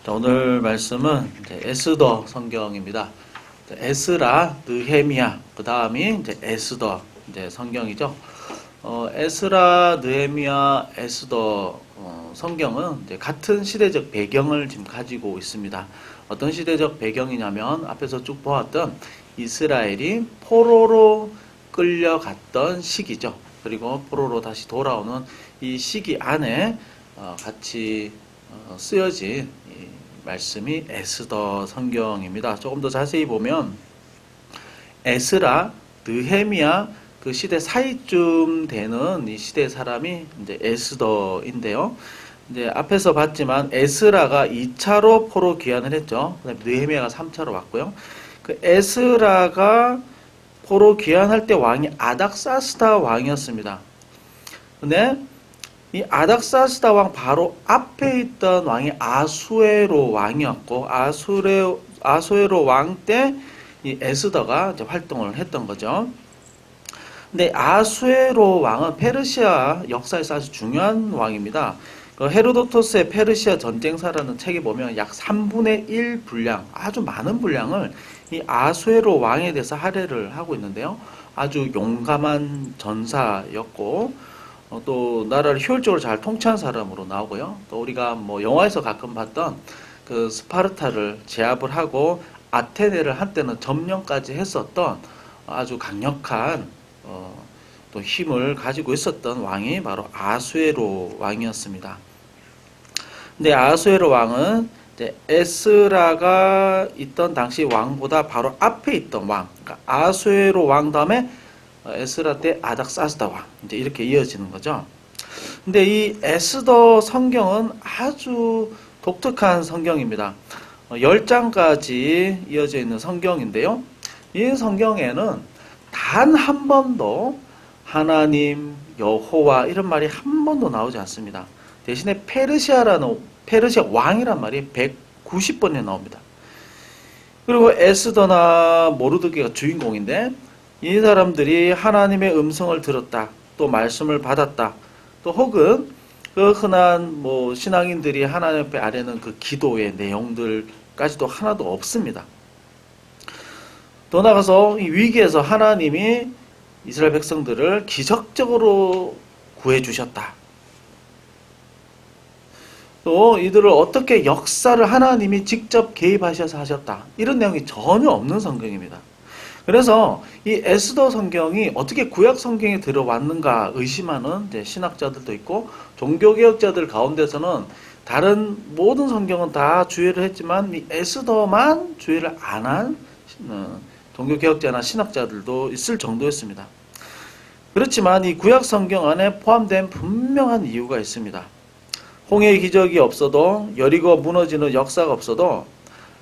자, 오늘 말씀은 이제 에스더 성경입니다. 에스라, 느헤미야, 그 다음이 이제 에스더 이제 성경이죠. 에스라, 느헤미야, 에스더 성경은 이제 같은 시대적 배경을 지금 가지고 있습니다. 어떤 시대적 배경이냐면 앞에서 쭉 보았던 이스라엘이 포로로 끌려갔던 시기죠. 그리고 포로로 다시 돌아오는 이 시기 안에 같이 쓰여진 이 말씀이 에스더 성경입니다. 조금 더 자세히 보면 에스라, 느헤미야 그 시대 사이쯤 되는 이 시대 사람이 이제 에스더인데요. 이제 앞에서 봤지만 에스라가 2차로 포로 귀환을 했죠. 그다음에 느헤미야가 3차로 왔고요. 그 에스라가 포로 귀환할 때 왕이 아닥사스다 왕이었습니다. 근데 이 아닥사스다 왕 바로 앞에 있던 왕이 아수에로 왕이었고 아수에로 왕 때 이 에스더가 이제 활동을 했던 거죠. 근데 아수에로 왕은 페르시아 역사에서 아주 중요한 왕입니다. 그 헤로도토스의 페르시아 전쟁사라는 책에 보면 약 3분의 1 분량, 아주 많은 분량을 이 아수에로 왕에 대해서 할애를 하고 있는데요. 아주 용감한 전사였고 또 나라를 효율적으로 잘 통치한 사람으로 나오고요. 또 우리가 뭐 영화에서 가끔 봤던 그 스파르타를 제압을 하고 아테네를 한때는 점령까지 했었던 아주 강력한 또 힘을 가지고 있었던 왕이 바로 아수에로 왕이었습니다. 근데 아수에로 왕은 이제 에스라가 있던 당시 왕보다 바로 앞에 있던 왕, 그러니까 아수에로 왕 다음에 에스라 때 아닥사스다 왕, 이제 이렇게 이어지는 거죠. 근데 이 에스더 성경은 아주 독특한 성경입니다. 10장까지 이어져 있는 성경인데요. 이 성경에는 단 한 번도 하나님, 여호와 이런 말이 한 번도 나오지 않습니다. 대신에 페르시아 왕이란 말이 190번에 나옵니다. 그리고 에스더나 모르드게가 주인공인데 이 사람들이 하나님의 음성을 들었다, 또 말씀을 받았다, 또 혹은 그 흔한 뭐 신앙인들이 하나님 앞에 아뢰는 그 기도의 내용들까지도 하나도 없습니다. 더 나아가서 이 위기에서 하나님이 이스라엘 백성들을 기적적으로 구해주셨다. 또 이들을 어떻게 역사를 하나님이 직접 개입하셔서 하셨다. 이런 내용이 전혀 없는 성경입니다. 그래서 이 에스더 성경이 어떻게 구약 성경에 들어왔는가 의심하는 이제 신학자들도 있고 종교개혁자들 가운데서는 다른 모든 성경은 다 주의를 했지만 이 에스더만 주의를 안 한 종교개혁자나 신학자들도 있을 정도였습니다. 그렇지만 이 구약 성경 안에 포함된 분명한 이유가 있습니다. 홍해의 기적이 없어도 여리고 무너지는 역사가 없어도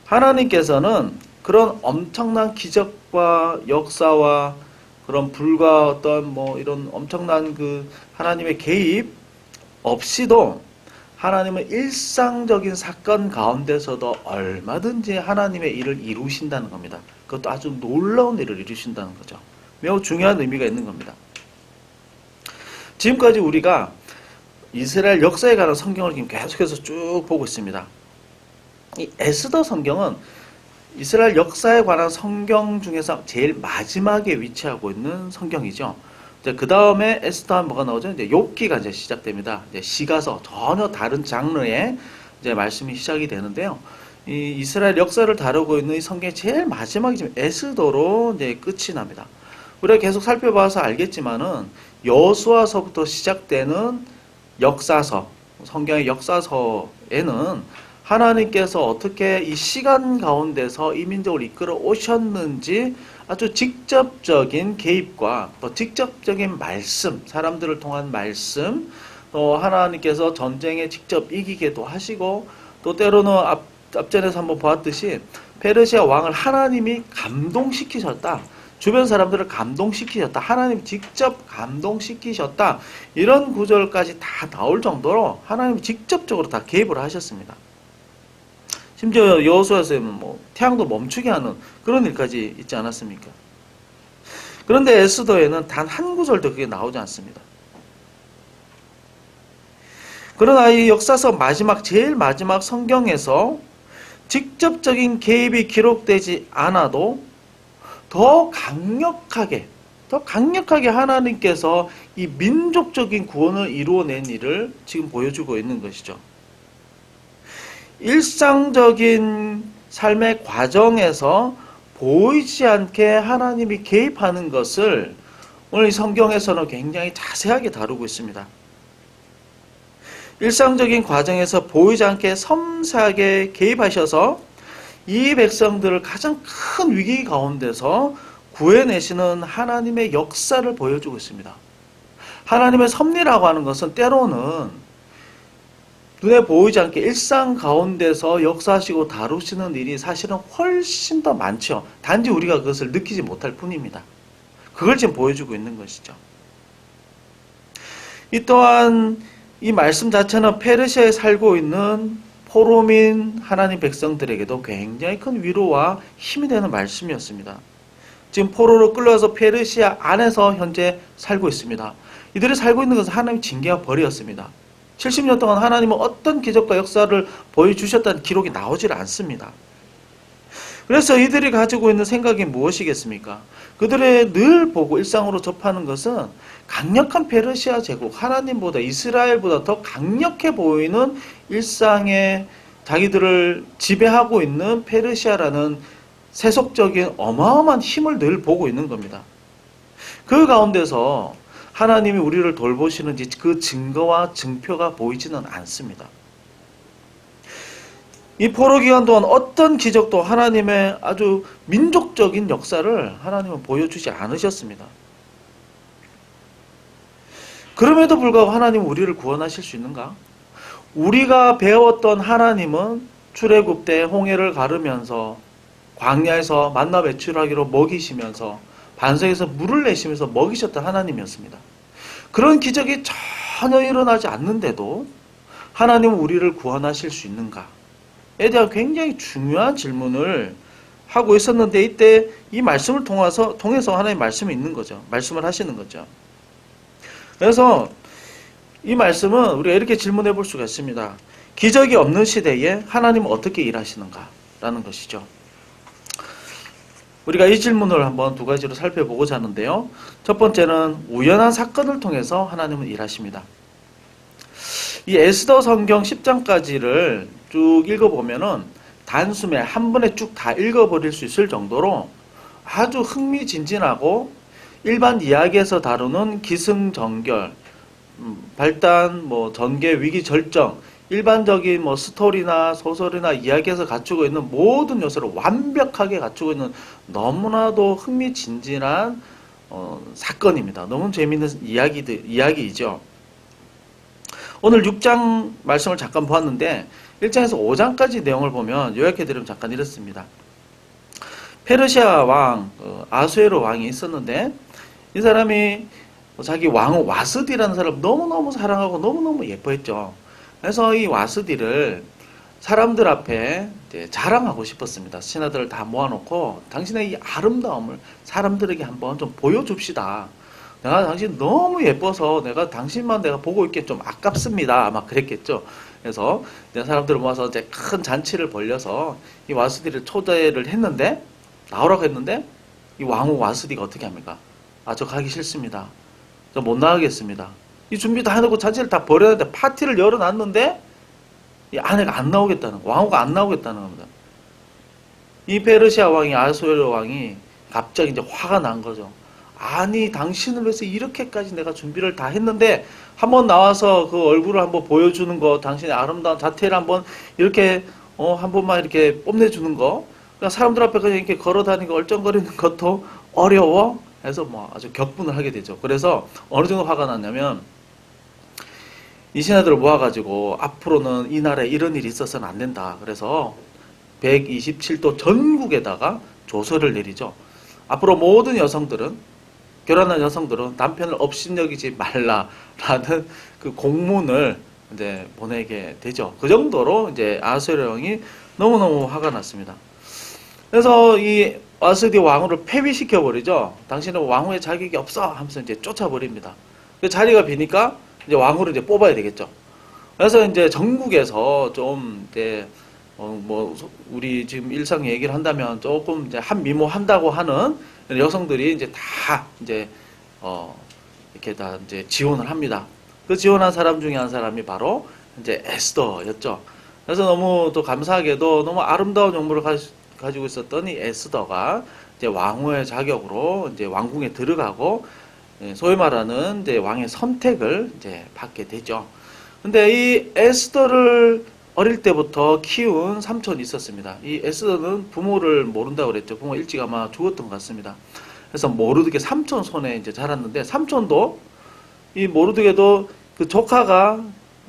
하나님께서는 그런 엄청난 기적과 역사와 그런 불과 어떤 뭐 이런 엄청난 그 하나님의 개입 없이도 하나님은 일상적인 사건 가운데서도 얼마든지 하나님의 일을 이루신다는 겁니다. 그것도 아주 놀라운 일을 이루신다는 거죠. 매우 중요한 의미가 있는 겁니다. 지금까지 우리가 이스라엘 역사에 관한 성경을 지금 계속해서 쭉 보고 있습니다. 이 에스더 성경은 이스라엘 역사에 관한 성경 중에서 제일 마지막에 위치하고 있는 성경이죠. 그 다음에 에스더하면 뭐가 나오죠? 이제 욥기가 이제 시작됩니다. 이제 시가서 전혀 다른 장르의 이제 말씀이 시작이 되는데요. 이 이스라엘 역사를 다루고 있는 이 성경의 제일 마지막이 지금 에스더로 이제 끝이 납니다. 우리가 계속 살펴봐서 알겠지만은 여호수아서부터 시작되는 역사서, 성경의 역사서에는 하나님께서 어떻게 이 시간 가운데서 이 민족을 이끌어 오셨는지 아주 직접적인 개입과 또 직접적인 말씀, 사람들을 통한 말씀, 또 하나님께서 전쟁에 직접 이기게도 하시고 또 때로는 앞전에서 한번 보았듯이 페르시아 왕을 하나님이 감동시키셨다. 주변 사람들을 감동시키셨다. 하나님이 직접 감동시키셨다. 이런 구절까지 다 나올 정도로 하나님이 직접적으로 다 개입을 하셨습니다. 심지어 여호수아서에는 뭐 태양도 멈추게 하는 그런 일까지 있지 않았습니까? 그런데 에스더에는 단 한 구절도 그게 나오지 않습니다. 그러나 이 역사서 제일 마지막 성경에서 직접적인 개입이 기록되지 않아도 더 강력하게 하나님께서 이 민족적인 구원을 이루어낸 일을 지금 보여주고 있는 것이죠. 일상적인 삶의 과정에서 보이지 않게 하나님이 개입하는 것을 오늘 이 성경에서는 굉장히 자세하게 다루고 있습니다. 일상적인 과정에서 보이지 않게 섬세하게 개입하셔서 이 백성들을 가장 큰 위기 가운데서 구해내시는 하나님의 역사를 보여주고 있습니다. 하나님의 섭리라고 하는 것은 때로는 눈에 보이지 않게 일상 가운데서 역사하시고 다루시는 일이 사실은 훨씬 더 많죠. 단지 우리가 그것을 느끼지 못할 뿐입니다. 그걸 지금 보여주고 있는 것이죠. 이 또한 이 말씀 자체는 페르시아에 살고 있는 포로민 하나님 백성들에게도 굉장히 큰 위로와 힘이 되는 말씀이었습니다. 지금 포로로 끌려와서 페르시아 안에서 현재 살고 있습니다. 이들이 살고 있는 것은 하나님의 징계와 벌이었습니다. 70년 동안 하나님은 어떤 기적과 역사를 보여주셨다는 기록이 나오질 않습니다. 그래서 이들이 가지고 있는 생각이 무엇이겠습니까? 그들의 늘 보고 일상으로 접하는 것은 강력한 페르시아 제국, 하나님보다 이스라엘보다 더 강력해 보이는 일상에 자기들을 지배하고 있는 페르시아라는 세속적인 어마어마한 힘을 늘 보고 있는 겁니다. 그 가운데서 하나님이 우리를 돌보시는지 그 증거와 증표가 보이지는 않습니다. 이 포로 기간 동안 어떤 기적도 하나님의 아주 민족적인 역사를 하나님은 보여주지 않으셨습니다. 그럼에도 불구하고 하나님은 우리를 구원하실 수 있는가? 우리가 배웠던 하나님은 출애굽 때 홍해를 가르면서 광야에서 만나 배출하기로 먹이시면서 반석에서 물을 내시면서 먹이셨던 하나님이었습니다. 그런 기적이 전혀 일어나지 않는데도 하나님은 우리를 구원하실 수 있는가에 대한 굉장히 중요한 질문을 하고 있었는데 이때 이 말씀을 통해서 하나님의 말씀이 있는 거죠. 말씀을 하시는 거죠. 그래서 이 말씀은 우리가 이렇게 질문해 볼 수가 있습니다. 기적이 없는 시대에 하나님은 어떻게 일하시는가라는 것이죠. 우리가 이 질문을 한번 두 가지로 살펴보고자 하는데요. 첫 번째는 우연한 사건을 통해서 하나님은 일하십니다. 이 에스더 성경 10장까지를 쭉 읽어보면은 단숨에 한 번에 쭉 다 읽어버릴 수 있을 정도로 아주 흥미진진하고 일반 이야기에서 다루는 기승전결, 발단, 전개, 위기, 절정, 일반적인 스토리나 소설이나 이야기에서 갖추고 있는 모든 요소를 완벽하게 갖추고 있는 너무나도 흥미진진한 사건입니다. 너무 재미있는 이야기이죠. 오늘 6장 말씀을 잠깐 보았는데 1장에서 5장까지 내용을 보면 요약해드리면 잠깐 이렇습니다. 페르시아 왕 아수에로 왕이 있었는데 이 사람이 자기 왕 와스디라는 사람을 너무너무 사랑하고 너무너무 예뻐했죠. 그래서 이 와스디를 사람들 앞에 이제 자랑하고 싶었습니다. 신하들을 다 모아놓고 당신의 이 아름다움을 사람들에게 한번 좀 보여줍시다. 내가 당신 너무 예뻐서 당신만 내가 보고 있기에 좀 아깝습니다. 아마 그랬겠죠. 그래서 사람들을 모아서 이제 큰 잔치를 벌려서 이 와스디를 초대를 했는데 나오라고 했는데 이 왕후 와스디가 어떻게 합니까? 저 가기 싫습니다. 저 못 나가겠습니다. 이 준비 다 해놓고 잔치를 다 벌였는데 파티를 열어놨는데 이 아내가 안 나오겠다는 거, 왕후가 안 나오겠다는 겁니다. 이 페르시아 왕이 아수에로 왕이 갑자기 이제 화가 난 거죠. 아니 당신을 위해서 이렇게까지 내가 준비를 다 했는데 한번 나와서 그 얼굴을 한번 보여주는 거, 당신의 아름다운 자태를 한번 이렇게 한 번만 이렇게 뽐내주는 거, 그냥 사람들 앞에 그냥 이렇게 걸어다니고 얼쩡거리는 것도 어려워? 해서 아주 격분을 하게 되죠. 그래서 어느 정도 화가 났냐면 이 신하들을 모아가지고 앞으로는 이 나라에 이런 일이 있어서는 안 된다. 그래서 127도 전국에다가 조서를 내리죠. 앞으로 모든 여성들은, 결혼한 여성들은 남편을 업신여기지 말라라는 그 공문을 이제 보내게 되죠. 그 정도로 이제 아수에로 왕이 너무너무 화가 났습니다. 그래서 이 와스디 왕후를 폐위시켜버리죠. 당신은 왕후의 자격이 없어 하면서 이제 쫓아버립니다. 그 자리가 비니까 이제 왕후를 이제 뽑아야 되겠죠. 그래서 이제 전국에서 좀 이제 우리 지금 일상 얘기를 한다면 조금 이제 한미모 한다고 하는 여성들이 이제 다 이제 이렇게 다 이제 지원을 합니다. 그 지원한 사람 중에 한 사람이 바로 이제 에스더였죠. 그래서 너무 또 감사하게도 너무 아름다운 용모를 가지고 있었던 이 에스더가 이제 왕후의 자격으로 이제 왕궁에 들어가고 소위 말하는 이제 왕의 선택을 이제 받게 되죠. 근데 이 에스더를 어릴 때부터 키운 삼촌이 있었습니다. 이 에스더는 부모를 모른다고 그랬죠. 부모 일찍 아마 죽었던 것 같습니다. 그래서 모르드게 삼촌 손에 이제 자랐는데 삼촌도 이 모르드게도 그 조카가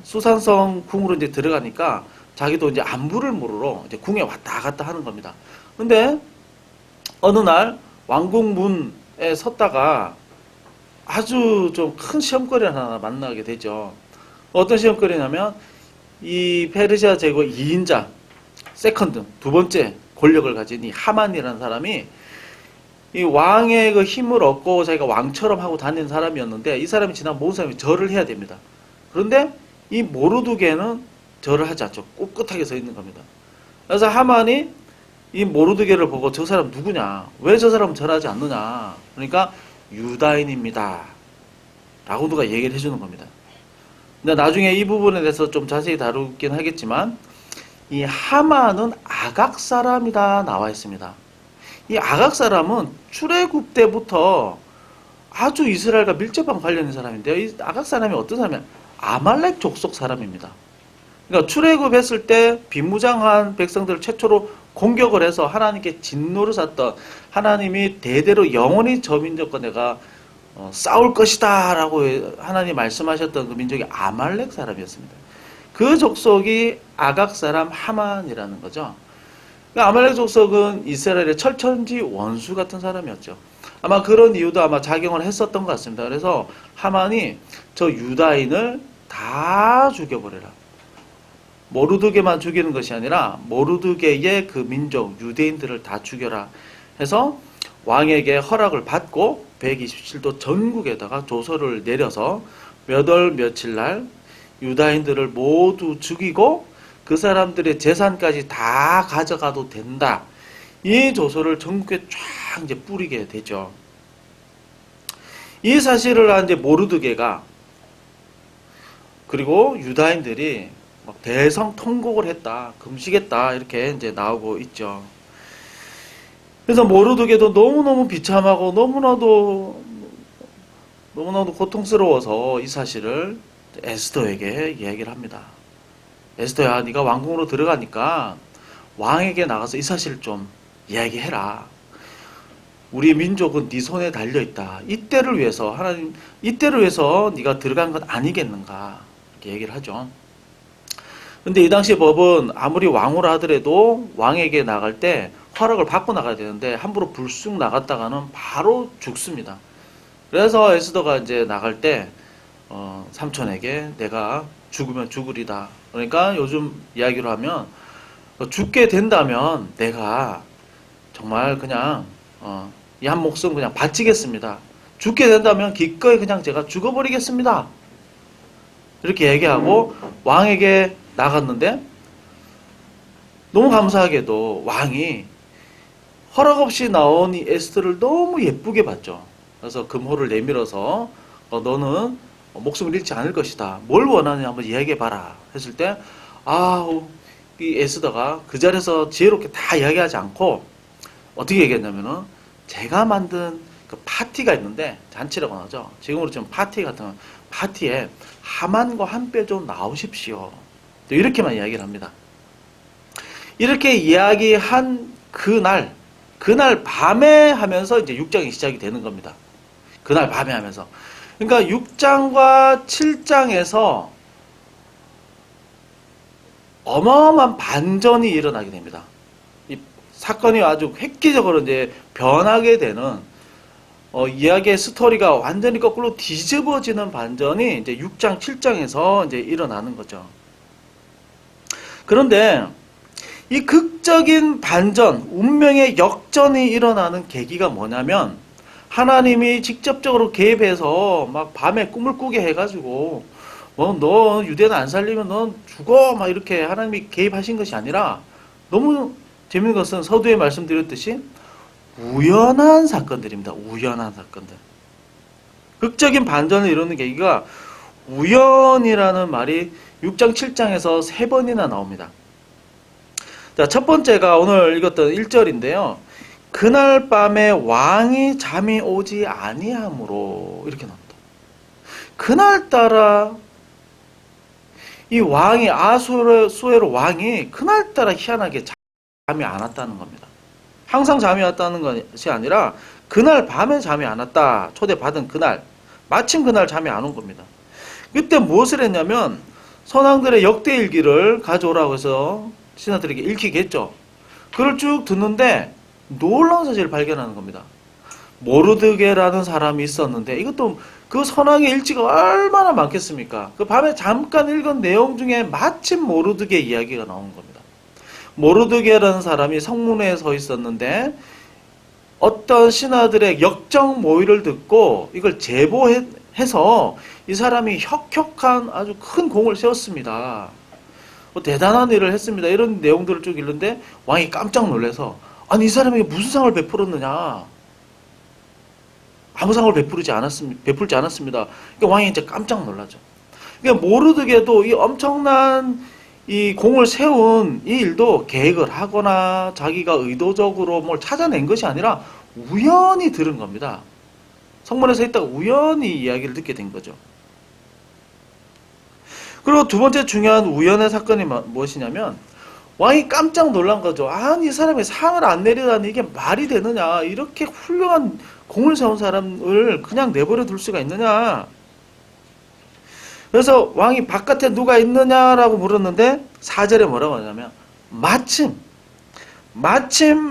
수산성 궁으로 이제 들어가니까 자기도 이제 안부를 물으러 이제 궁에 왔다 갔다 하는 겁니다. 근데 어느 날 왕궁 문에 섰다가 아주 좀 큰 시험거리를 하나 만나게 되죠. 어떤 시험거리냐면 이 페르시아 제국 2인자 세컨드 두 번째 권력을 가진 이 하만이라는 사람이 이 왕의 그 힘을 얻고 자기가 왕처럼 하고 다니는 사람이었는데 이 사람이 지난 모든 사람이 절을 해야 됩니다. 그런데 이 모르드게는 절을 하지 않죠. 꿋꿋하게 서 있는 겁니다. 그래서 하만이 이 모르드게를 보고 저 사람 누구냐? 왜 저 사람은 절하지 않느냐? 그러니까 유다인입니다. 라고 누가 얘기를 해주는 겁니다. 근데 나중에 이 부분에 대해서 좀 자세히 다루긴 하겠지만 이 하만은 아각 사람이다 나와 있습니다. 이 아각 사람은 출애굽 때부터 아주 이스라엘과 밀접한 관련된 사람인데요. 이 아각 사람이 어떤 사람이냐? 아말렉 족속 사람입니다. 그러니까 출애굽했을 때 비무장한 백성들을 최초로 공격을 해서 하나님께 진노를 샀던 하나님이 대대로 영원히 저 민족과 내가 싸울 것이다 라고 하나님 말씀하셨던 그 민족이 아말렉 사람이었습니다. 그 족속이 아각 사람 하만이라는 거죠. 그러니까 아말렉 족속은 이스라엘의 철천지 원수 같은 사람이었죠. 아마 그런 이유도 아마 작용을 했었던 것 같습니다. 그래서 하만이 저 유다인을 다 죽여버려라. 모르드게만 죽이는 것이 아니라 모르드게의 그 민족 유대인들을 다 죽여라 해서 왕에게 허락을 받고 127도 전국에다가 조서를 내려서 몇 월 며칠 날 유다인들을 모두 죽이고 그 사람들의 재산까지 다 가져가도 된다. 이 조서를 전국에 쫙 이제 뿌리게 되죠. 이 사실을 이제 모르드게가 그리고 유다인들이 막 대성통곡을 했다, 금식했다 이렇게 이제 나오고 있죠. 그래서 모르드게도 너무너무 비참하고 너무나도 고통스러워서 이 사실을 에스더에게 이야기를 합니다. 에스더야, 네가 왕궁으로 들어가니까 왕에게 나가서 이 사실을 좀 이야기해라. 우리 민족은 네 손에 달려 있다. 이때를 위해서 하나님, 이때를 위해서 네가 들어간 것 아니겠는가 이렇게 얘기를 하죠. 근데 이 당시 법은 아무리 왕후라 하더라도 왕에게 나갈 때 허락을 받고 나가야 되는데 함부로 불쑥 나갔다가는 바로 죽습니다. 그래서 에스더가 이제 나갈 때 삼촌에게 내가 죽으면 죽으리다. 그러니까 요즘 이야기로 하면 죽게 된다면 내가 정말 그냥 이 한 목숨 그냥 바치겠습니다. 죽게 된다면 기꺼이 그냥 제가 죽어버리겠습니다. 이렇게 얘기하고 왕에게 나갔는데 너무 감사하게도 왕이 허락 없이 나온 이 에스더를 너무 예쁘게 봤죠. 그래서 금호를 내밀어서 너는 목숨을 잃지 않을 것이다. 뭘 원하느냐 한번 이야기해봐라. 했을 때 이 에스더가 그 자리에서 지혜롭게 다 이야기하지 않고 어떻게 얘기했냐면은 제가 만든 그 파티가 있는데 잔치라고 하죠. 지금으로 좀 파티 같은 파티에 하만과 함께 좀 나오십시오. 이렇게만 이야기를 합니다. 이렇게 이야기한 그날 밤에 하면서 이제 6장이 시작이 되는 겁니다. 그날 밤에 하면서. 그러니까 6장과 7장에서 어마어마한 반전이 일어나게 됩니다. 이 사건이 아주 획기적으로 이제 변하게 되는 이야기의 스토리가 완전히 거꾸로 뒤집어지는 반전이 이제 6장, 7장에서 이제 일어나는 거죠. 그런데 이 극적인 반전, 운명의 역전이 일어나는 계기가 뭐냐면 하나님이 직접적으로 개입해서 막 밤에 꿈을 꾸게 해가지고 너 유대는 안 살리면 넌 죽어 막 이렇게 하나님이 개입하신 것이 아니라 너무 재밌는 것은 서두에 말씀드렸듯이 우연한 사건들입니다. 우연한 사건들. 극적인 반전을 이루는 계기가 우연이라는 말이 6장 7장에서 3번이나 나옵니다. 자, 첫 번째가 오늘 읽었던 1절인데요. 그날 밤에 왕이 잠이 오지 아니하므로 이렇게 나옵니다. 그날따라 이 왕이 아수에로 왕이 그날따라 희한하게 잠이 안 왔다는 겁니다. 항상 잠이 왔다는 것이 아니라 그날 밤에 잠이 안 왔다. 초대받은 그날 마침 그날 잠이 안 온 겁니다. 그때 무엇을 했냐면 선왕들의 역대일기를 가져오라고 해서 신하들에게 읽히겠죠. 그걸 쭉 듣는데 놀라운 사실을 발견하는 겁니다. 모르드게라는 사람이 있었는데 이것도 그 선왕의 일지가 얼마나 많겠습니까? 그 밤에 잠깐 읽은 내용 중에 마침 모르드게 이야기가 나온 겁니다. 모르드게라는 사람이 성문에 서 있었는데 어떤 신하들의 역정 모의를 듣고 이걸 제보해서 이 사람이 혁혁한 아주 큰 공을 세웠습니다. 대단한 일을 했습니다. 이런 내용들을 쭉 읽는데 왕이 깜짝 놀라서 아니 이 사람에게 무슨 상을 베풀었느냐? 아무 상을 베풀지 않았습니다. 그러니까 왕이 이제 깜짝 놀라죠. 그러니까 모르드게도 이 엄청난 이 공을 세운 이 일도 계획을 하거나 자기가 의도적으로 뭘 찾아낸 것이 아니라 우연히 들은 겁니다. 성문에서 있다가 우연히 이야기를 듣게 된 거죠. 그리고 두 번째 중요한 우연의 사건이 무엇이냐면 왕이 깜짝 놀란 거죠. 아니 이 사람이 상을 안 내리다니 이게 말이 되느냐. 이렇게 훌륭한 공을 세운 사람을 그냥 내버려 둘 수가 있느냐. 그래서 왕이 바깥에 누가 있느냐라고 물었는데 4절에 뭐라고 하냐면 마침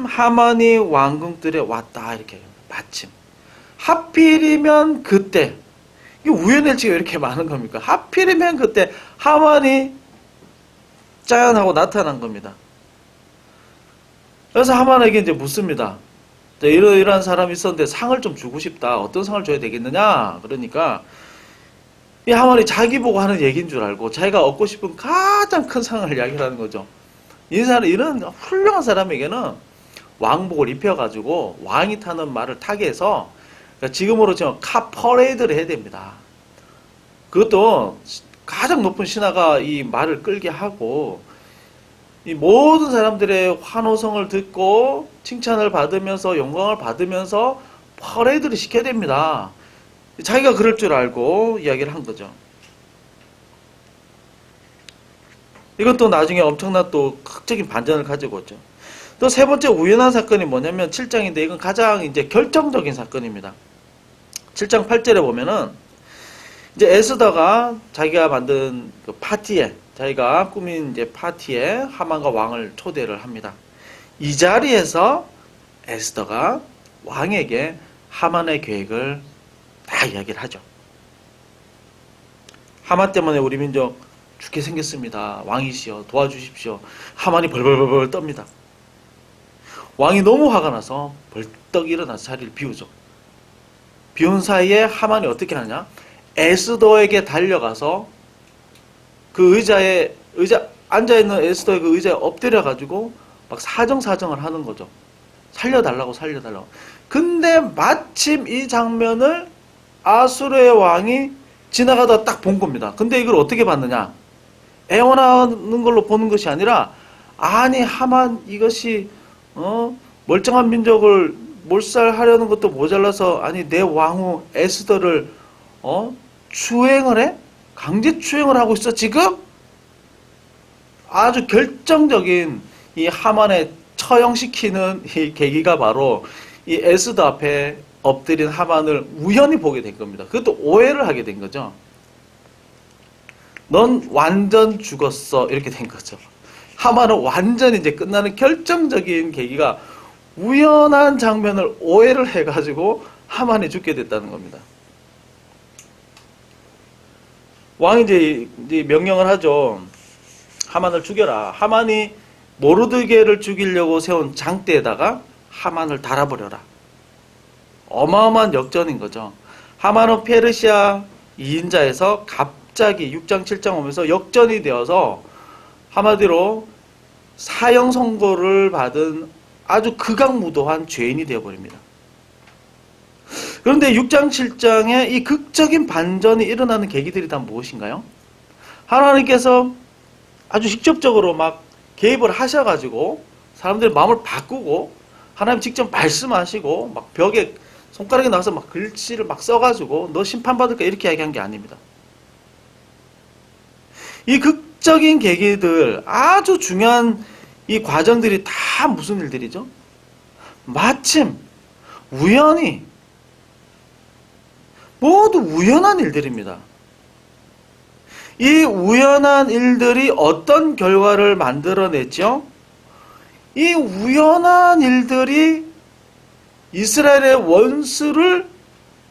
하만이 왕궁들에 왔다 이렇게 해요. 마침 하필이면 그때 이게 우연일치가 이렇게 많은 겁니까? 하필이면 그때 하만이 짠 하고 나타난 겁니다. 그래서 하만에게 이제 묻습니다. 이러이러한 사람이 있었는데 상을 좀 주고 싶다. 어떤 상을 줘야 되겠느냐? 그러니까 이 하만이 자기 보고 하는 얘기인 줄 알고 자기가 얻고 싶은 가장 큰 상을 이야기하는 거죠. 이런 훌륭한 사람에게는 왕복을 입혀가지고 왕이 타는 말을 타게 해서 그러니까 지금으로 치면 카 퍼레이드를 해야 됩니다. 그것도 가장 높은 신하가 이 말을 끌게 하고 이 모든 사람들의 환호성을 듣고 칭찬을 받으면서 영광을 받으면서 퍼레이드를 시켜야 됩니다. 자기가 그럴 줄 알고 이야기를 한 거죠. 이것도 나중에 엄청난 또 극적인 반전을 가지고 오죠. 또 세 번째 우연한 사건이 뭐냐면 7장인데 이건 가장 이제 결정적인 사건입니다. 7장 8절에 보면은 이제 에스더가 자기가 만든 그 파티에 자기가 꾸민 이제 파티에 하만과 왕을 초대를 합니다. 이 자리에서 에스더가 왕에게 하만의 계획을 다 이야기를 하죠. 하만 때문에 우리 민족 죽게 생겼습니다. 왕이시여 도와주십시오. 하만이 벌벌벌 떱니다. 왕이 너무 화가 나서 벌떡 일어나서 자리를 비우죠. 비운 사이에 하만이 어떻게 하느냐? 에스더에게 달려가서 그 의자 앉아있는 에스더의 그 의자에 엎드려 가지고 막 사정을 하는 거죠. 살려달라고. 근데 마침 이 장면을 아수르의 왕이 지나가다 딱 본 겁니다. 근데 이걸 어떻게 봤느냐? 애원하는 걸로 보는 것이 아니라 아니 하만 이것이 멀쩡한 민족을 몰살하려는 것도 모자라서 아니 내 왕후 에스더를 추행을 해? 강제 추행을 하고 있어 지금? 아주 결정적인 이 하만의 처형시키는 이 계기가 바로 이 에스더 앞에 엎드린 하만을 우연히 보게 된 겁니다. 그것도 오해를 하게 된 거죠. 넌 완전 죽었어 이렇게 된 거죠. 하만은 완전히 이제 끝나는 결정적인 계기가 우연한 장면을 오해를 해가지고 하만이 죽게 됐다는 겁니다. 왕이 이제 명령을 하죠. 하만을 죽여라. 하만이 모르드게를 죽이려고 세운 장대에다가 하만을 달아버려라. 어마어마한 역전인 거죠. 하만은 페르시아 2인자에서 갑자기 6장 7장 오면서 역전이 되어서 한마디로 사형 선고를 받은 아주 극악무도한 죄인이 되어버립니다. 그런데 6장 7장에 이 극적인 반전이 일어나는 계기들이 다 무엇인가요? 하나님께서 아주 직접적으로 막 개입을 하셔가지고 사람들의 마음을 바꾸고 하나님 직접 말씀하시고 막 벽에 손가락에 나와서 막 글씨를 막 써가지고 너 심판받을까 이렇게 이야기한 게 아닙니다. 이 극적인 계기들 아주 중요한 이 과정들이 다 무슨 일들이죠? 마침 우연히 모두 우연한 일들입니다. 이 우연한 일들이 어떤 결과를 만들어냈죠? 이 우연한 일들이 이스라엘의 원수를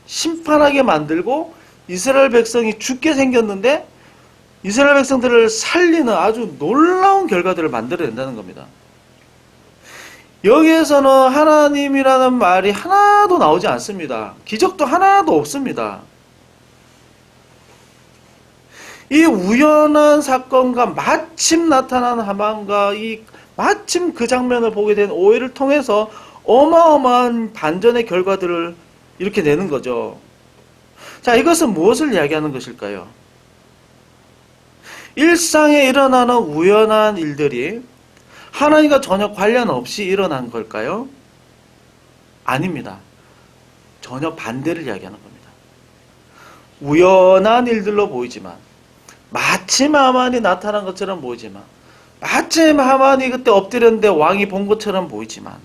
심판하게 만들고 이스라엘 백성이 죽게 생겼는데 이스라엘 백성들을 살리는 아주 놀라운 결과들을 만들어낸다는 겁니다. 여기에서는 하나님이라는 말이 하나도 나오지 않습니다. 기적도 하나도 없습니다. 이 우연한 사건과 마침 나타난 하만과 이 마침 그 장면을 보게 된 오해를 통해서 어마어마한 반전의 결과들을 이렇게 내는 거죠. 자, 이것은 무엇을 이야기하는 것일까요? 일상에 일어나는 우연한 일들이 하나님과 전혀 관련 없이 일어난 걸까요? 아닙니다. 전혀 반대를 이야기하는 겁니다. 우연한 일들로 보이지만 마침 하만이 나타난 것처럼 보이지만 마침 하만이 그때 엎드렸는데 왕이 본 것처럼 보이지만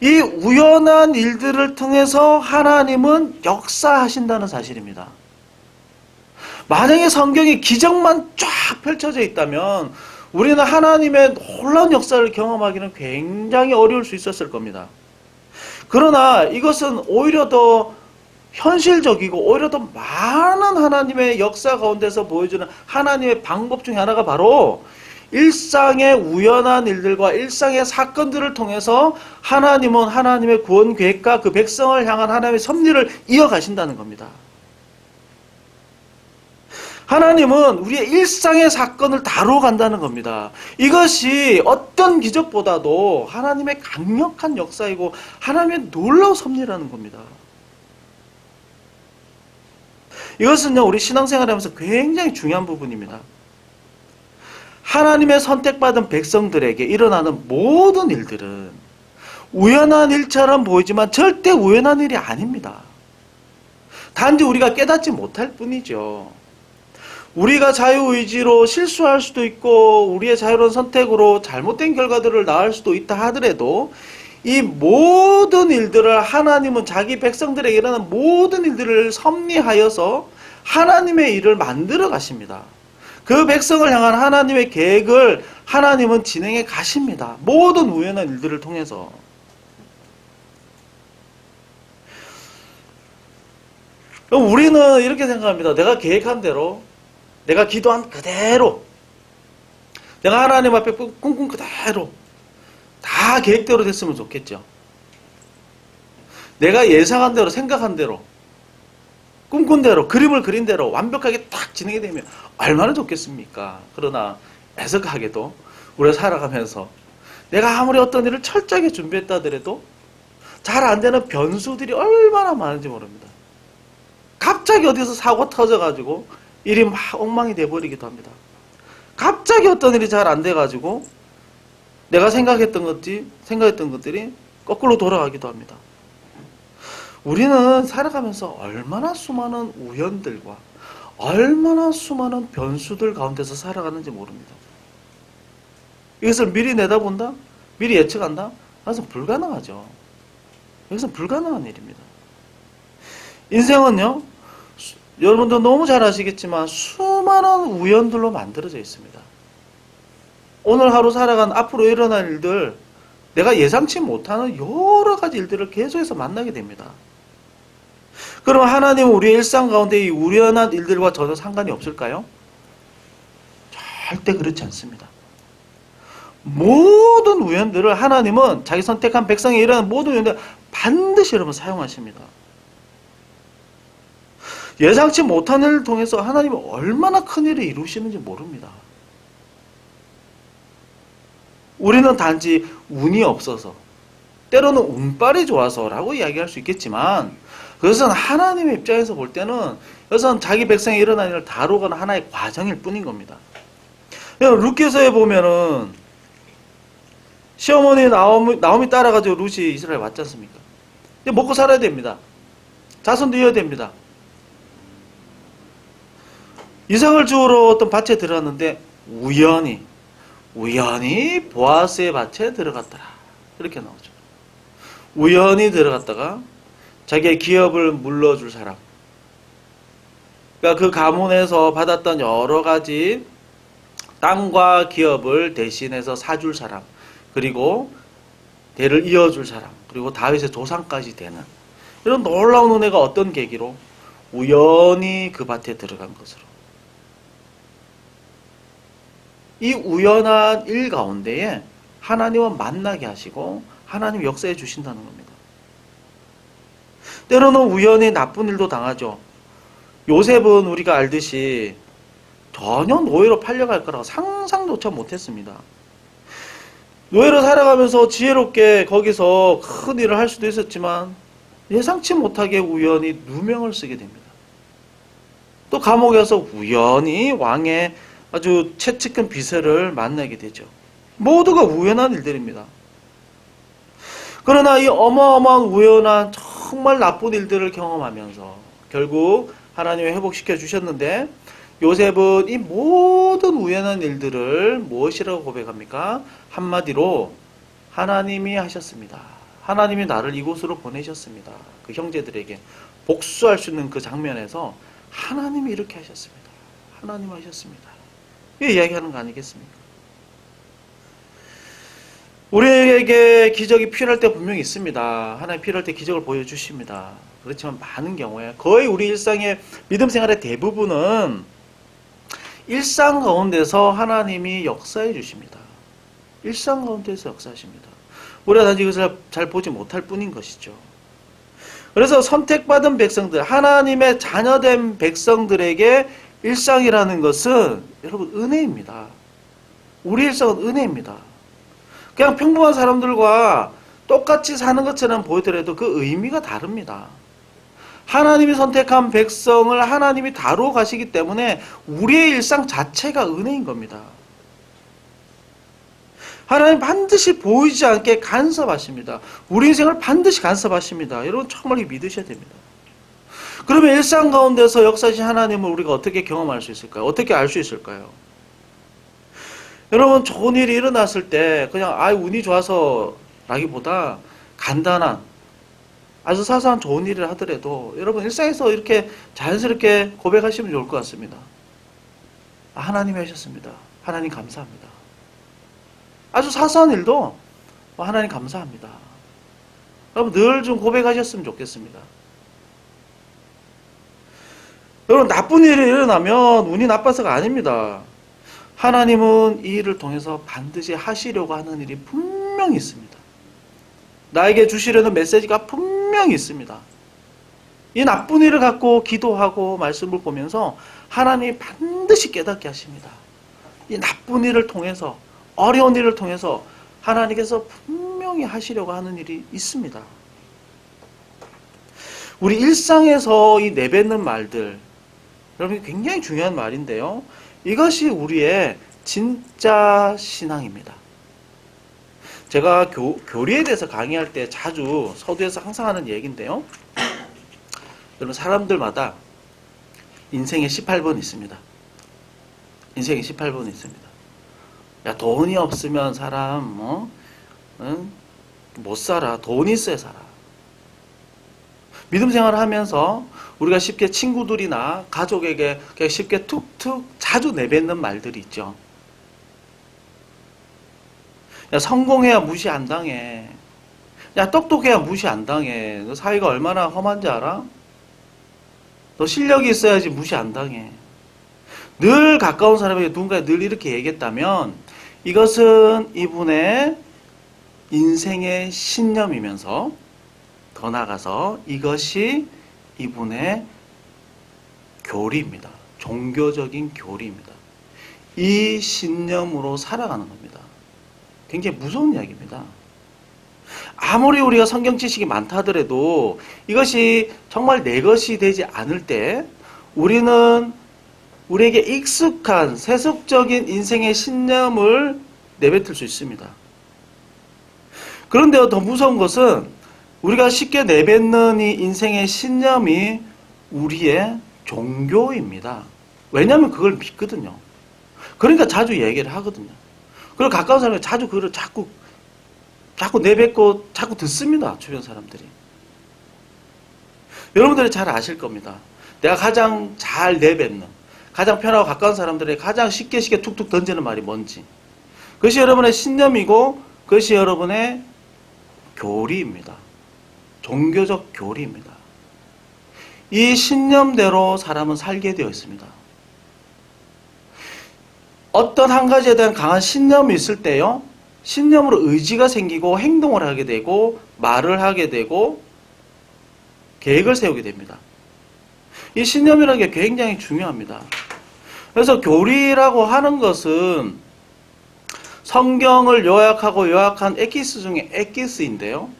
이 우연한 일들을 통해서 하나님은 역사하신다는 사실입니다. 만약에 성경에 기적만 쫙 펼쳐져 있다면 우리는 하나님의 놀라운 역사를 경험하기는 굉장히 어려울 수 있었을 겁니다. 그러나 이것은 오히려 더 현실적이고 오히려 더 많은 하나님의 역사 가운데서 보여주는 하나님의 방법 중에 하나가 바로 일상의 우연한 일들과 일상의 사건들을 통해서 하나님은 하나님의 구원 계획과 그 백성을 향한 하나님의 섭리를 이어가신다는 겁니다. 하나님은 우리의 일상의 사건을 다루어 간다는 겁니다. 이것이 어떤 기적보다도 하나님의 강력한 역사이고 하나님의 놀라운 섭리라는 겁니다. 이것은요, 우리 신앙생활 하면서 굉장히 중요한 부분입니다. 하나님의 선택받은 백성들에게 일어나는 모든 일들은 우연한 일처럼 보이지만 절대 우연한 일이 아닙니다. 단지 우리가 깨닫지 못할 뿐이죠. 우리가 자유의지로 실수할 수도 있고 우리의 자유로운 선택으로 잘못된 결과들을 낳을 수도 있다 하더라도 이 모든 일들을 하나님은 자기 백성들에게 일어나는 모든 일들을 섭리하여서 하나님의 일을 만들어 가십니다. 그 백성을 향한 하나님의 계획을 하나님은 진행해 가십니다. 모든 우연한 일들을 통해서. 그럼 우리는 이렇게 생각합니다. 내가 계획한 대로, 내가 기도한 그대로, 내가 하나님 앞에 꿍꿍 그대로 다 계획대로 됐으면 좋겠죠. 내가 예상한 대로, 생각한 대로, 꿈꾼 대로, 그림을 그린 대로 완벽하게 딱 진행이 되면 얼마나 좋겠습니까? 그러나 애석하게도 우리가 살아가면서 내가 아무리 어떤 일을 철저하게 준비했다 하더라도 잘 안 되는 변수들이 얼마나 많은지 모릅니다. 갑자기 어디서 사고 터져가지고 일이 막 엉망이 돼버리기도 합니다. 갑자기 어떤 일이 잘 안 돼가지고 내가 생각했던 것들이 거꾸로 돌아가기도 합니다. 우리는 살아가면서 얼마나 수많은 우연들과 얼마나 수많은 변수들 가운데서 살아가는지 모릅니다. 이것을 미리 내다본다? 미리 예측한다? 그것은 불가능하죠. 이것은 불가능한 일입니다. 인생은요, 여러분도 너무 잘 아시겠지만 수많은 우연들로 만들어져 있습니다. 오늘 하루 살아간 앞으로 일어날 일들, 내가 예상치 못하는 여러 가지 일들을 계속해서 만나게 됩니다. 그럼 하나님은 우리의 일상 가운데 이 우연한 일들과 전혀 상관이 없을까요? 절대 그렇지 않습니다. 모든 우연들을 하나님은 자기 선택한 백성에 일어나는 모든 우연들을 반드시 여러분 사용하십니다. 예상치 못한 일을 통해서 하나님은 얼마나 큰 일을 이루시는지 모릅니다. 우리는 단지 운이 없어서, 때로는 운빨이 좋아서라고 이야기할 수 있겠지만, 그것은 하나님의 입장에서 볼 때는 그것은 자기 백성이 일어난 일을 다루거나 하나의 과정일 뿐인 겁니다. 룻기서에 보면은 시어머니 나오미 따라가지고 룻이 이스라엘 왔지 않습니까? 먹고 살아야 됩니다. 자손도 이어야 됩니다. 이삭을 주우러 어떤 밭에 들어갔는데 우연히 보아스의 밭에 들어갔더라. 이렇게 나오죠. 우연히 들어갔다가 자기의 기업을 물러줄 사람, 그러니까 그 가문에서 받았던 여러 가지 땅과 기업을 대신해서 사줄 사람, 그리고 대를 이어줄 사람, 그리고 다윗의 조상까지 되는 이런 놀라운 은혜가 어떤 계기로 우연히 그 밭에 들어간 것으로, 이 우연한 일 가운데에 하나님을 만나게 하시고 하나님 역사해 주신다는 겁니다. 때로는 우연히 나쁜 일도 당하죠. 요셉은 우리가 알듯이 전혀 노예로 팔려갈 거라고 상상조차 못했습니다. 노예로 살아가면서 지혜롭게 거기서 큰 일을 할 수도 있었지만 예상치 못하게 우연히 누명을 쓰게 됩니다. 또 감옥에서 우연히 왕의 아주 채찍큰 비서를 만나게 되죠. 모두가 우연한 일들입니다. 그러나 이 어마어마한 우연한 정말 나쁜 일들을 경험하면서 결국 하나님이 회복시켜 주셨는데, 요셉은 이 모든 우연한 일들을 무엇이라고 고백합니까? 한마디로 하나님이 하셨습니다. 하나님이 나를 이곳으로 보내셨습니다. 그 형제들에게 복수할 수 있는 그 장면에서 하나님이 이렇게 하셨습니다. 하나님 하셨습니다. 이 이야기하는 거 아니겠습니까? 우리에게 기적이 필요할 때 분명히 있습니다. 하나님 필요할 때 기적을 보여주십니다. 그렇지만 많은 경우에, 거의 우리 일상의 믿음 생활의 대부분은 일상 가운데서 하나님이 역사해 주십니다. 일상 가운데서 역사하십니다. 우리가 단지 그것을 잘 보지 못할 뿐인 것이죠. 그래서 선택받은 백성들, 하나님의 자녀된 백성들에게 일상이라는 것은 여러분 은혜입니다. 우리 일상은 은혜입니다. 그냥 평범한 사람들과 똑같이 사는 것처럼 보이더라도 그 의미가 다릅니다. 하나님이 선택한 백성을 하나님이 다루어 가시기 때문에 우리의 일상 자체가 은혜인 겁니다. 하나님 반드시 보이지 않게 간섭하십니다. 우리 인생을 반드시 간섭하십니다. 여러분 정말 믿으셔야 됩니다. 그러면 일상 가운데서 역사하신 하나님을 우리가 어떻게 경험할 수 있을까요? 어떻게 알 수 있을까요? 여러분 좋은 일이 일어났을 때 그냥 운이 좋아서 라기보다 간단한 아주 사소한 좋은 일을 하더라도 여러분 일상에서 이렇게 자연스럽게 고백하시면 좋을 것 같습니다. 하나님이 하셨습니다. 하나님 감사합니다. 아주 사소한 일도 하나님 감사합니다. 여러분 늘 좀 고백하셨으면 좋겠습니다. 여러분 나쁜 일이 일어나면 운이 나빠서가 아닙니다. 하나님은 이 일을 통해서 반드시 하시려고 하는 일이 분명히 있습니다. 나에게 주시려는 메시지가 분명히 있습니다. 이 나쁜 일을 갖고 기도하고 말씀을 보면서 하나님이 반드시 깨닫게 하십니다. 이 나쁜 일을 통해서, 어려운 일을 통해서 하나님께서 분명히 하시려고 하는 일이 있습니다. 우리 일상에서 이 내뱉는 말들, 여러분 굉장히 중요한 말인데요. 이것이 우리의 진짜 신앙입니다. 제가 교리에 대해서 강의할 때 자주 서두에서 항상 하는 얘기인데요. 여러분 사람들마다 인생에 18번이 있습니다. 인생에 18번이 있습니다. 야 돈이 없으면 사람 못 살아. 돈이 있어야 살아. 믿음 생활을 하면서 우리가 쉽게 친구들이나 가족에게 그냥 쉽게 툭툭 자주 내뱉는 말들이 있죠. 야 성공해야 무시 안 당해. 야 똑똑해야 무시 안 당해. 너 사회가 얼마나 험한지 알아? 너 실력이 있어야지 무시 안 당해. 늘 가까운 사람에게 누군가 늘 이렇게 얘기했다면 이것은 이분의 인생의 신념이면서 더 나아가서 이것이 이분의 교리입니다. 종교적인 교리입니다. 이 신념으로 살아가는 겁니다. 굉장히 무서운 이야기입니다. 아무리 우리가 성경 지식이 많다 하더라도 이것이 정말 내 것이 되지 않을 때 우리는 우리에게 익숙한 세속적인 인생의 신념을 내뱉을 수 있습니다. 그런데 더 무서운 것은 우리가 쉽게 내뱉는 이 인생의 신념이 우리의 종교입니다. 왜냐하면 그걸 믿거든요. 그러니까 자주 얘기를 하거든요. 그리고 가까운 사람이 자주 그걸 자꾸 내뱉고 자꾸 듣습니다. 주변 사람들이. 여러분들이 잘 아실 겁니다. 내가 가장 잘 내뱉는, 가장 편하고 가까운 사람들이 가장 쉽게 툭툭 던지는 말이 뭔지. 그것이 여러분의 신념이고 그것이 여러분의 교리입니다. 종교적 교리입니다. 이 신념대로 사람은 살게 되어 있습니다. 어떤 한 가지에 대한 강한 신념이 있을 때요, 신념으로 의지가 생기고 행동을 하게 되고 말을 하게 되고 계획을 세우게 됩니다. 이 신념이라는 게 굉장히 중요합니다. 그래서 교리라고 하는 것은 성경을 요약한 엑기스 중에 엑기스인데요.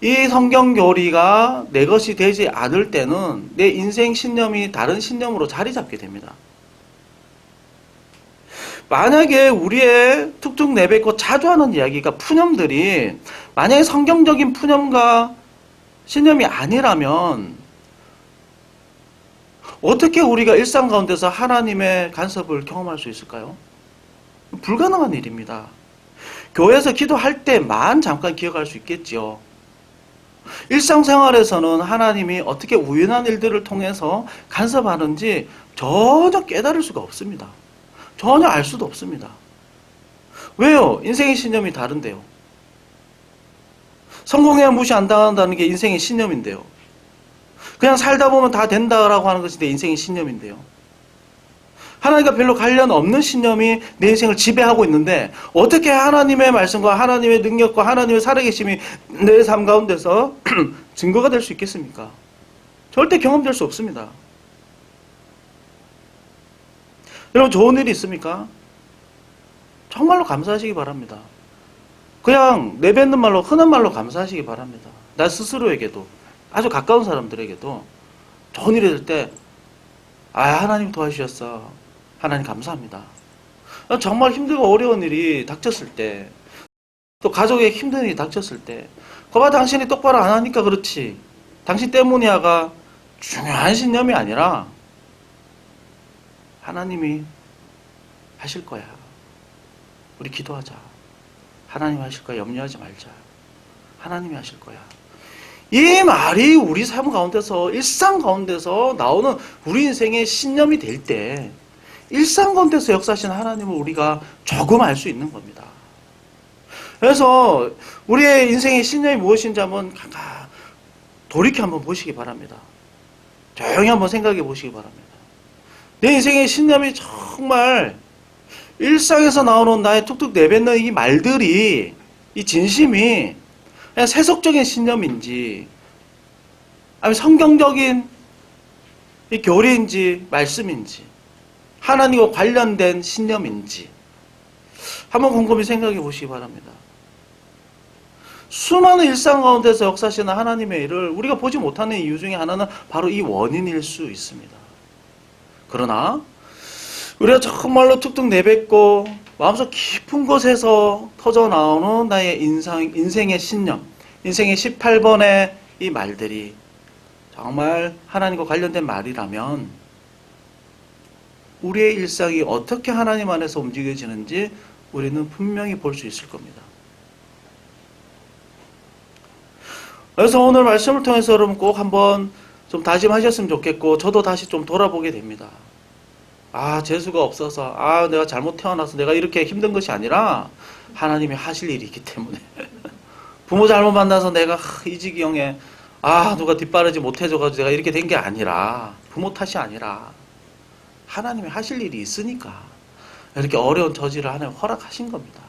이 성경 교리가 내 것이 되지 않을 때는 내 인생 신념이 다른 신념으로 자리 잡게 됩니다. 만약에 우리의 툭툭 내뱉고 자주 하는 이야기가 푸념들이 만약에 성경적인 푸념과 신념이 아니라면 어떻게 우리가 일상 가운데서 하나님의 간섭을 경험할 수 있을까요? 불가능한 일입니다. 교회에서 기도할 때만 잠깐 기억할 수 있겠지요. 일상생활에서는 하나님이 어떻게 우연한 일들을 통해서 간섭하는지 전혀 깨달을 수가 없습니다. 전혀 알 수도 없습니다. 왜요? 인생의 신념이 다른데요. 성공해야 무시 안 당한다는 게 인생의 신념인데요. 그냥 살다 보면 다 된다라고 하는 것이 내 인생의 신념인데요. 하나님과 별로 관련 없는 신념이 내 인생을 지배하고 있는데 어떻게 하나님의 말씀과 하나님의 능력과 하나님의 살아계심이 내 삶 가운데서 증거가 될 수 있겠습니까? 절대 경험될 수 없습니다. 여러분 좋은 일이 있습니까? 정말로 감사하시기 바랍니다. 그냥 내뱉는 말로 흔한 말로 감사하시기 바랍니다. 나 스스로에게도 아주 가까운 사람들에게도 좋은 일이 될 때 하나님 도와주셨어. 하나님 감사합니다. 정말 힘들고 어려운 일이 닥쳤을 때 또 가족에게 힘든 일이 닥쳤을 때 거봐 당신이 똑바로 안 하니까 그렇지. 당신 때문이야가 중요한 신념이 아니라 하나님이 하실 거야. 우리 기도하자. 하나님 하실 거야. 염려하지 말자. 하나님이 하실 거야. 이 말이 우리 삶 가운데서 일상 가운데서 나오는 우리 인생의 신념이 될 때 일상 가운데서 역사하신 하나님을 우리가 조금 알 수 있는 겁니다. 그래서 우리의 인생의 신념이 무엇인지 한번 돌이켜 한번 보시기 바랍니다. 조용히 한번 생각해 보시기 바랍니다. 내 인생의 신념이 정말 일상에서 나오는 나의 툭툭 내뱉는 이 말들이 이 진심이 그냥 세속적인 신념인지 아니면 성경적인 이 교리인지 말씀인지 하나님과 관련된 신념인지 한번 곰곰이 생각해 보시기 바랍니다. 수많은 일상 가운데서 역사하시는 하나님의 일을 우리가 보지 못하는 이유 중에 하나는 바로 이 원인일 수 있습니다. 그러나 우리가 정말로 툭툭 내뱉고 마음속 깊은 곳에서 터져나오는 나의 인생의 신념, 인생의 18번의 이 말들이 정말 하나님과 관련된 말이라면 우리의 일상이 어떻게 하나님 안에서 움직여지는지 우리는 분명히 볼 수 있을 겁니다. 그래서 오늘 말씀을 통해서 여러분 꼭 한번 좀 다짐하셨으면 좋겠고 저도 다시 좀 돌아보게 됩니다. 재수가 없어서 내가 잘못 태어나서 내가 이렇게 힘든 것이 아니라 하나님이 하실 일이 있기 때문에 부모 잘못 만나서 내가 이 지경에 누가 뒷바라지 못해줘가지고 내가 이렇게 된 게 아니라 부모 탓이 아니라 하나님이 하실 일이 있으니까 이렇게 어려운 저지를 하나님 허락하신 겁니다.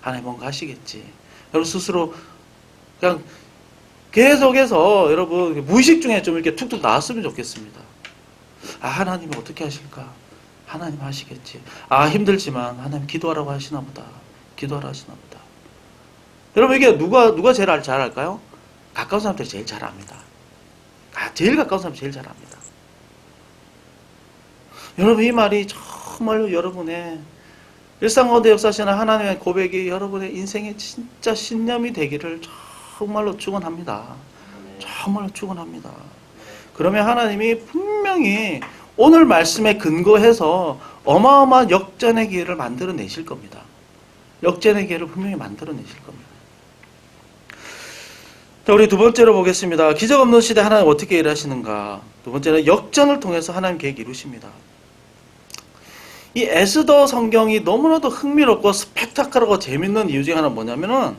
하나님 뭔가 하시겠지. 여러분 스스로 그냥 계속해서 여러분 무의식 중에 좀 이렇게 툭툭 나왔으면 좋겠습니다. 하나님이 어떻게 하실까? 하나님 하시겠지. 힘들지만 하나님 기도하라고 하시나 보다. 기도하라 하시납니다. 여러분, 이게 누가 제일 잘 알까요? 가까운 사람들이 제일 잘 압니다. 제일 가까운 사람이 제일 잘 압니다. 여러분, 이 말이 정말로 여러분의 일상 가운데 역사하시는 하나님의 고백이 여러분의 인생에 진짜 신념이 되기를 정말로 축원합니다. 정말로 축원합니다. 그러면 하나님이 분명히 오늘 말씀에 근거해서 어마어마한 역전의 기회를 만들어내실 겁니다. 역전의 기회를 분명히 만들어내실 겁니다. 자, 우리 두 번째로 보겠습니다. 기적 없는 시대 하나님 어떻게 일하시는가. 두 번째는 역전을 통해서 하나님 계획 이루십니다. 이 에스더 성경이 너무나도 흥미롭고 스펙타클하고 재밌는 이유 중에 하나는 뭐냐면은,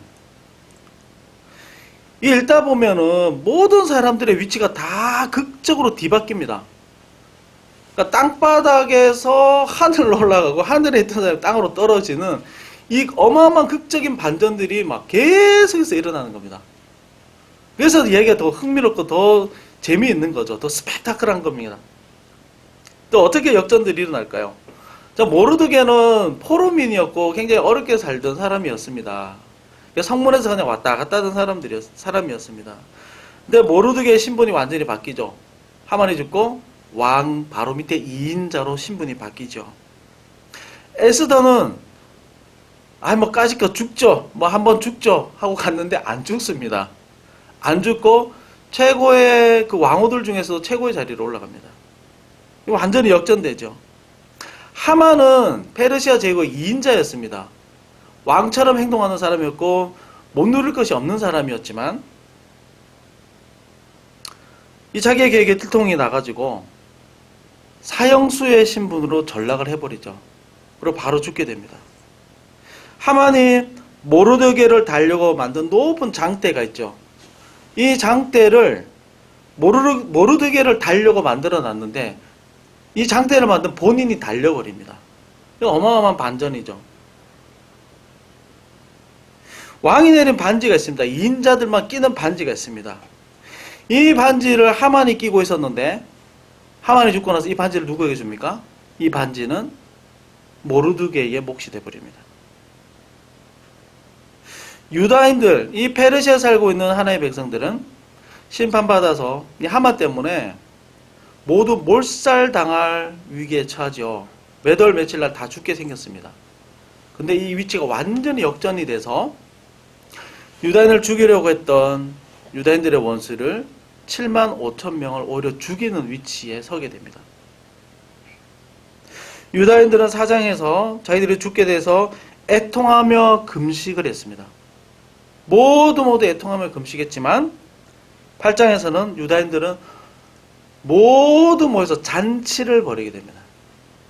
읽다 보면은 모든 사람들의 위치가 다 극적으로 뒤바뀝니다. 그러니까 땅바닥에서 하늘로 올라가고 하늘에 있던 사람이 땅으로 떨어지는 이 어마어마한 극적인 반전들이 막 계속해서 일어나는 겁니다. 그래서 얘기가 더 흥미롭고 더 재미있는 거죠. 더 스펙타클한 겁니다. 또 어떻게 역전들이 일어날까요? 자, 모르드게는 포로민이었고 굉장히 어렵게 살던 사람이었습니다. 성문에서 그냥 왔다 갔다 하던 사람이었습니다. 근데 모르드게의 신분이 완전히 바뀌죠. 하만이 죽고 왕 바로 밑에 2인자로 신분이 바뀌죠. 에스더는 뭐 까짓거 죽죠. 뭐 한번 죽죠 하고 갔는데 안 죽습니다. 안 죽고 최고의 그 왕후들 중에서도 최고의 자리로 올라갑니다. 이거 완전히 역전되죠. 하만은 페르시아 제국 2인자였습니다. 왕처럼 행동하는 사람이었고 못 누릴 것이 없는 사람이었지만 이 자기의 계획에 틀통이 나가지고 사형수의 신분으로 전락을 해버리죠. 그리고 바로 죽게 됩니다. 하만이 모르드게를 달려고 만든 높은 장대가 있죠. 이 장대를 모르드게를 달려고 만들어 놨는데 이 장대를 만든 본인이 달려버립니다. 어마어마한 반전이죠. 왕이 내린 반지가 있습니다. 2인자들만 끼는 반지가 있습니다. 이 반지를 하만이 끼고 있었는데 하만이 죽고 나서 이 반지를 누구에게 줍니까? 이 반지는 모르드게의 몫이 되어버립니다. 유다인들, 이 페르시아에 살고 있는 하나의 백성들은 심판받아서 이 하만 때문에 모두 몰살당할 위기에 처하죠. 몇 월 며칠 날 다 죽게 생겼습니다. 근데 이 위치가 완전히 역전이 돼서 유다인을 죽이려고 했던 유다인들의 원수를 7만 5천 명을 오히려 죽이는 위치에 서게 됩니다. 유다인들은 사장에서 자기들이 죽게 돼서 애통하며 금식을 했습니다. 모두 애통하며 금식했지만 8장에서는 유다인들은 모두 모여서 잔치를 벌이게 됩니다.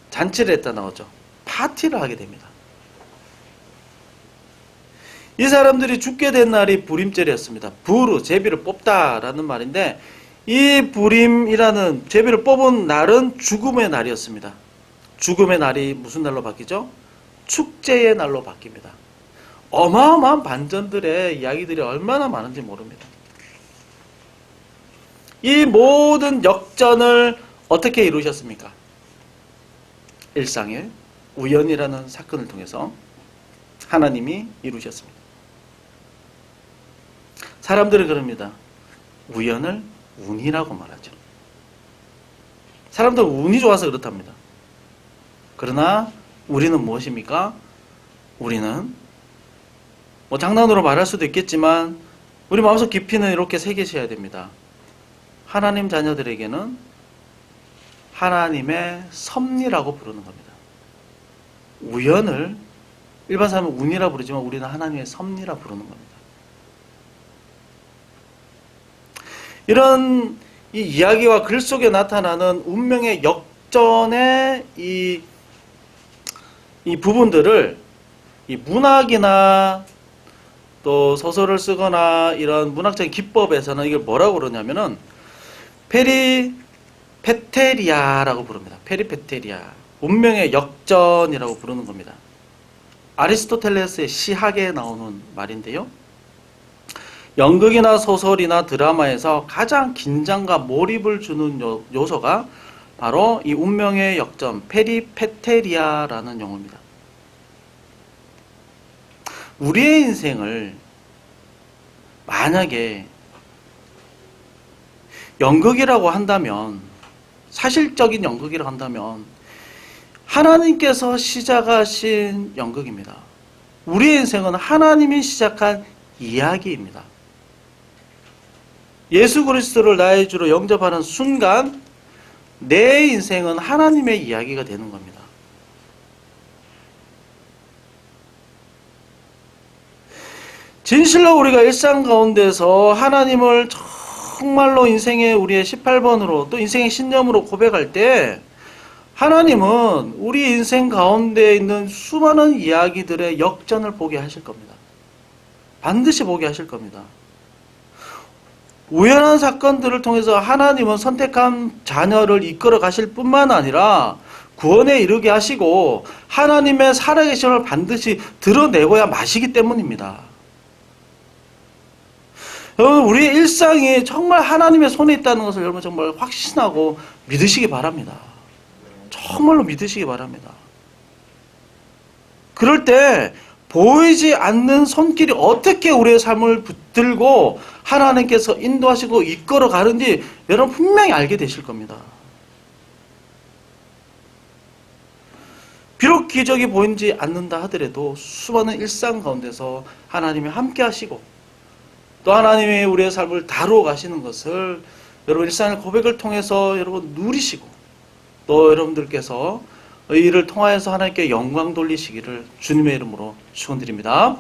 잔치를 했다 나오죠. 파티를 하게 됩니다. 이 사람들이 죽게 된 날이 부림절이었습니다. 부르, 제비를 뽑다라는 말인데 이 부림이라는 제비를 뽑은 날은 죽음의 날이었습니다. 죽음의 날이 무슨 날로 바뀌죠? 축제의 날로 바뀝니다. 어마어마한 반전들의 이야기들이 얼마나 많은지 모릅니다. 이 모든 역전을 어떻게 이루셨습니까? 일상의 우연이라는 사건을 통해서 하나님이 이루셨습니다. 사람들은 그럽니다. 우연을 운이라고 말하죠. 사람들은 운이 좋아서 그렇답니다. 그러나 우리는 무엇입니까? 우리는 장난으로 말할 수도 있겠지만 우리 마음속 깊이는 이렇게 새기셔야 됩니다. 하나님 자녀들에게는 하나님의 섭리라고 부르는 겁니다. 우연을 일반 사람은 운이라 부르지만 우리는 하나님의 섭리라 부르는 겁니다. 이런 이 이야기와 글 속에 나타나는 운명의 역전의 이 부분들을 이 문학이나 또 소설을 쓰거나 이런 문학적인 기법에서는 이걸 뭐라고 그러냐면은 페리페테리아라고 부릅니다. 페리페테리아. 운명의 역전이라고 부르는 겁니다. 아리스토텔레스의 시학에 나오는 말인데요. 연극이나 소설이나 드라마에서 가장 긴장과 몰입을 주는 요소가 바로 이 운명의 역전, 페리페테리아라는 용어입니다. 우리의 인생을 만약에 연극이라고 한다면, 사실적인 연극이라고 한다면 하나님께서 시작하신 연극입니다. 우리의 인생은 하나님이 시작한 이야기입니다. 예수 그리스도를 나의 주로 영접하는 순간 내 인생은 하나님의 이야기가 되는 겁니다. 진실로 우리가 일상 가운데서 하나님을 정말로 인생의 우리의 18번으로 또 인생의 신념으로 고백할 때 하나님은 우리 인생 가운데 있는 수많은 이야기들의 역전을 보게 하실 겁니다. 반드시 보게 하실 겁니다. 우연한 사건들을 통해서 하나님은 선택한 자녀를 이끌어 가실 뿐만 아니라 구원에 이르게 하시고 하나님의 살아계심을 반드시 드러내고야 마시기 때문입니다. 여러분, 우리의 일상이 정말 하나님의 손에 있다는 것을 여러분 정말 확신하고 믿으시기 바랍니다. 정말로 믿으시기 바랍니다. 그럴 때 보이지 않는 손길이 어떻게 우리의 삶을 붙들고 하나님께서 인도하시고 이끌어 가는지 여러분 분명히 알게 되실 겁니다. 비록 기적이 보이지 않는다 하더라도 수많은 일상 가운데서 하나님이 함께 하시고 또 하나님이 우리의 삶을 다루어 가시는 것을 여러분 일상의 고백을 통해서 여러분 누리시고 또 여러분들께서 이 일을 통하여서 하나님께 영광 돌리시기를 주님의 이름으로 축원드립니다.